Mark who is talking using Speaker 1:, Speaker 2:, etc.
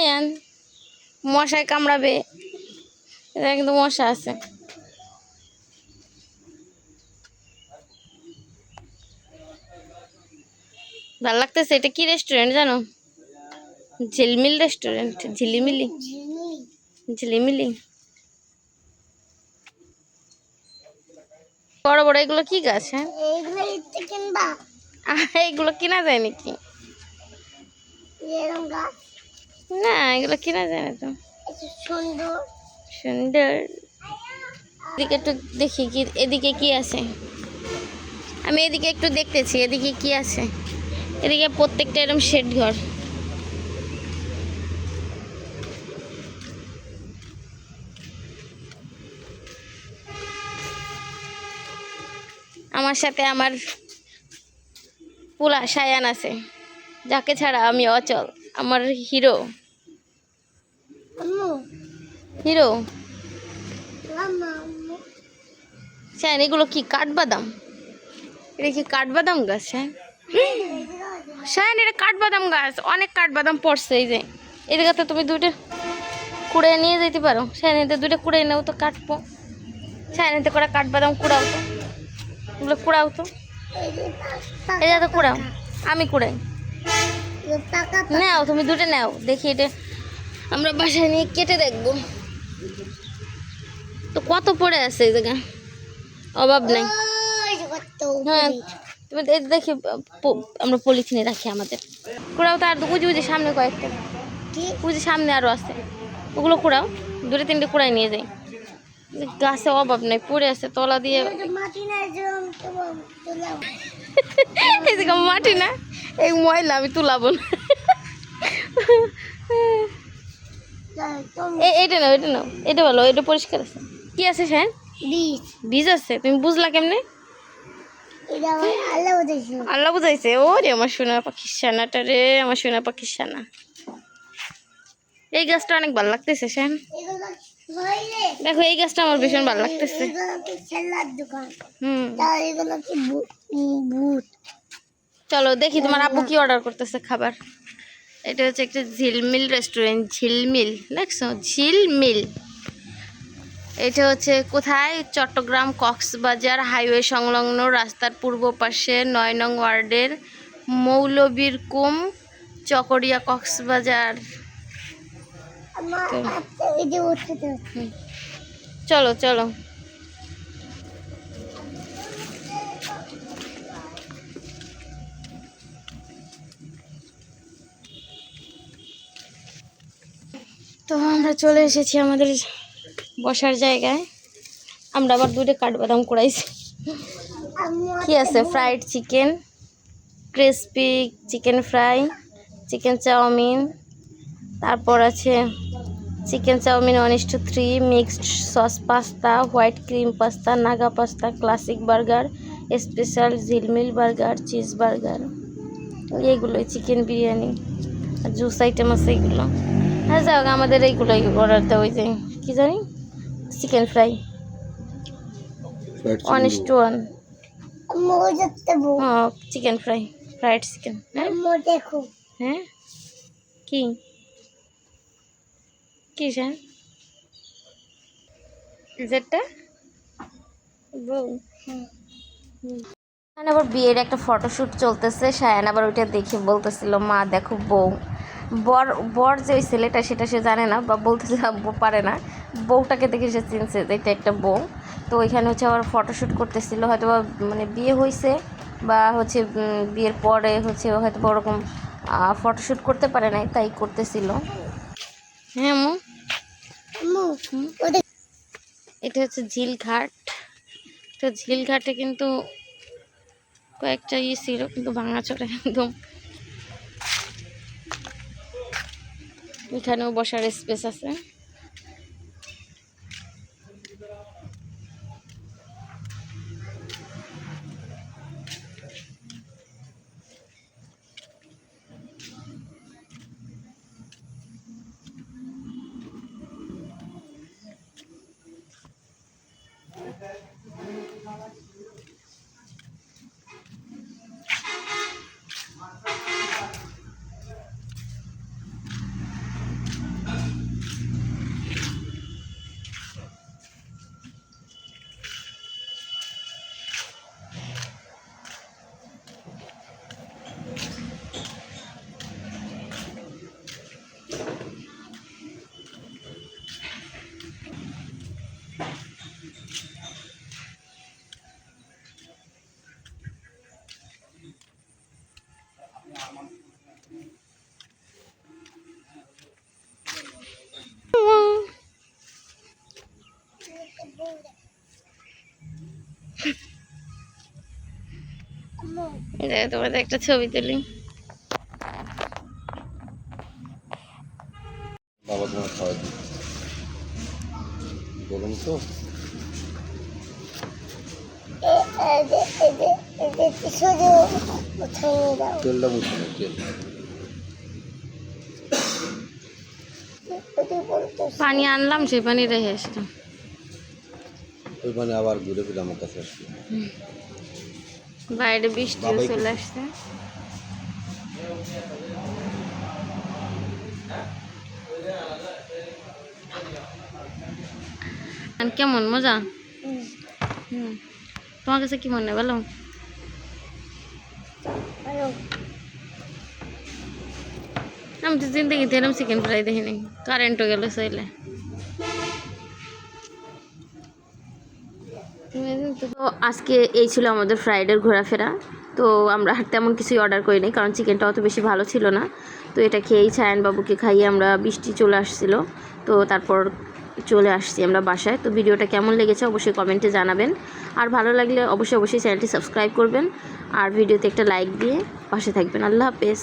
Speaker 1: সায়ান মশায় কামড়াবে, এটা কিন্তু মশা আছে। ভালো লাগতেছে। এটা কি রেস্টুরেন্ট জানো? ঝিলমিল রেস্টুরেন্ট। ঝিলিমিলি, ঝিলিমিলি। বড় বড় এগুলো কি গাছ? হ্যাঁ, এইগুলো কিনা যায় নাকি? না, এগুলো কিনা যায় না তো। সুন্দর সুন্দর। এদিকে একটু দেখি কি, এদিকে কি আছে। আমি এদিকে একটু দেখতেছি এদিকে কি আছে। এদিকে প্রত্যেকটা এরকম শেড ঘর। আমার সাথে আমার পোলা সায়ান আছে, যাকে ছাড়া আমি অচল। আমার হিরো হিরো সায়ান। এগুলো কি কাঠবাদাম? এটা কি কাঠবাদাম গাছ? হ্যাঁ সায়ান, এটা কাঠবাদাম গাছ। অনেক কাঠবাদাম পড়ছে। এই যে এদিকে তো তুমি দুইটা কুড়ে নিয়ে যেতে পারো। সায়ান, এতে দুইটা কুড়ে নেও তো, কাটবো। সায়ান, এতে করে কাঠবাদাম কুড়াও তো, এগুলো কুড়াও তো। এই তো কুড়াও, আমি কুড়াই। নাও, তুমি দুটো নাও। দেখি এটা আমরা বাসায় নিয়ে কেটে দেখবো। তো কত পড়ে আছে এই জায়গা, অভাব নাই। হ্যাঁ, তুমি দেখি আমরা পলিথিনে রাখি আমাদের। কুড়াও তো। আর বুঝি বুঝি সামনে কয়েকটা, বুঝি সামনে আরো আছে, ওগুলো কুড়াও। দুটো তিনটে কুড়াই নিয়ে যাই। গাছে অভাব নাই, পড়ে আছে তলা দিয়ে। মাটি না, এই ময়লা আমি তুলাবো না। এটা নাও, এটা নাও, এটা ভালো, এটা পরিষ্কার আছে। কি আছে? হ্যাঁ, বীজ আছে। তুমি বুঝলা কেমনে? আল্লাহ বুঝাইছে। ও রে আমার সোনা পাখির সানাটা রে, আমার সোনা পাখির সানা। এই গাছটা অনেক ভালো লাগতেছে শ্যান। দেখো এই গাছটা আমার ভীষণ ভালো লাগতেছে। চলো দেখি তোমার আব্বু কি অর্ডার করতেছে খাবার। এটা হচ্ছে একটা ঝিলমিল রেস্টুরেন্ট। ঝিলমিল দেখছো? ঝিলমিল। এটা হচ্ছে কোথায়? চট্টগ্রাম কক্সবাজার হাইওয়ে সংলগ্ন রাস্তার পূর্ব পাশে ৯ নং ওয়ার্ডের মৌলবীরকুম, চকরিয়া, কক্সবাজার। চলো চলো। তো আমরা চলে এসেছি আমাদের বসার জায়গায়। আমরা আবার দুটো কাঠবাদাম কুড়াইছি। কি আছে? Fried chicken, crispy chicken fry, chicken chow mein, তারপর আছে chicken chow mein 1:3, mixed sauce pasta, white cream pasta, Naga pasta, classic burger, special Jhilmil burger, cheese burger, এইগুলোই। চিকেন বিরিয়ানি, আর জুস আইটেম আছে এইগুলো। হ্যাঁ যাক, আমাদের এইগুলোই অর্ডার দেওয়া। ওই যে কী জানি, চিকেন ফ্রাই 1:1। হ্যাঁ, চিকেন ফ্রাই, ফ্রাইড চিকেন। হ্যাঁ হ্যাঁ, কি কি স্যার? যেটা বউ আবার বিয়ের একটা ফটোশ্যুট চলতেছে। সায়ান আবার ওইটা দেখে বলতেছিল, মা দেখো বউ। বর বর যে ওই ছেলেটা, সেটা সে জানে না বা বলতেছে পারে না। বউটাকে দেখে সে চিনছে যে এটা একটা বউ। তো ওইখানে হচ্ছে আবার ফটোশ্যুট করতেছিল। হয়তো বা মানে বিয়ে হয়েছে বা হচ্ছে বিয়ের পরে হচ্ছে হয়তো বা ওরকম ফটোশ্যুট করতে পারে নাই, তাই করতেছিল। হ্যাঁ মু, এটা হচ্ছে ঝিলঘাট। তো ঝিলঘাটে কিন্তু কয়েকটা ছিল, কিন্তু ভাঙাচোরা একদম। এখানেও বসার স্পেস আছে। তোমাদের একটা ছবি তুলি।
Speaker 2: বাবা তোমার খাওয়া দিই গরম তো তেলটা বুঝতে না তেল
Speaker 1: পানি আনলাম, সেই পানি রেখে আসলাম।
Speaker 2: ওই মানে আবার ঘুরে ফিরে আমার কাছে আসবে।
Speaker 1: বাইরে বৃষ্টি চলে আসছে। কেমন মজা? তোমার কাছে কি মনে হয় বলো? আমি তো জিন্দগিতে এরকম চিকেন ফ্রাই দেখিনি। কারেন্টও গেল চাইলে। তো আজকে এই ছিল আমাদের ফ্রাইডের ঘোরাফেরা। তো আমরা তেমন কিছুই অর্ডার করিনি, কারণ চিকেনটা অত বেশি ভালো ছিল না। তো এটা খেয়েই ছায়ান বাবুকে খাইয়ে আমরা, বৃষ্টি চলে আসছিল, তো তারপর চলে আসছি আমরা বাসায়। তো ভিডিওটা কেমন লেগেছে অবশ্যই কমেন্টে জানাবেন, আর ভালো লাগলে অবশ্যই চ্যানেলটি সাবস্ক্রাইব করবেন, আর ভিডিওতে একটা লাইক দিয়ে পাশে থাকবেন। আল্লাহ হাফেজ।